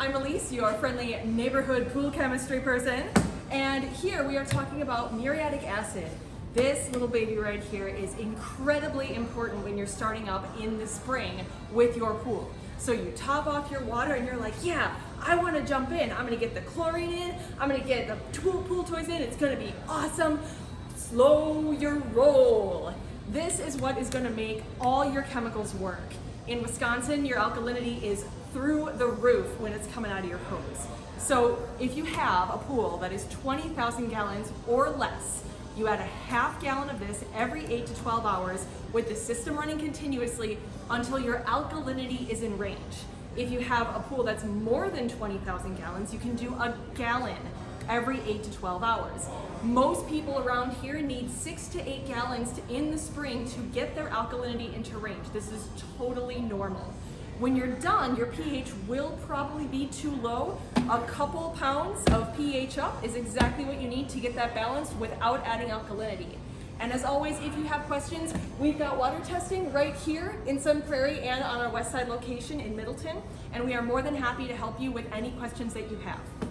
I'm Elise, your friendly neighborhood pool chemistry person, and here we are talking about muriatic acid. This little baby right here is incredibly important when you're starting up in the spring with your pool. So you top off your water and you're like, yeah, I want to jump in. I'm going to get the chlorine in, I'm going to get the pool toys in, it's going to be awesome. Slow your roll. This is what is going to make all your chemicals work. In Wisconsin, your alkalinity is through the roof when it's coming out of your hose. So if you have a pool that is 20,000 gallons or less, you add a half gallon of this every 8 to 12 hours with the system running continuously until your alkalinity is in range. If you have a pool that's more than 20,000 gallons, you can do a gallon every 8 to 12 hours. Most people around here need 6 to 8 gallons in the spring to get their alkalinity into range. This is totally normal. When you're done, your pH will probably be too low. A couple pounds of pH up is exactly what you need to get that balanced without adding alkalinity. And as always, if you have questions, we've got water testing right here in Sun Prairie and on our West Side location in Middleton, and we are more than happy to help you with any questions that you have.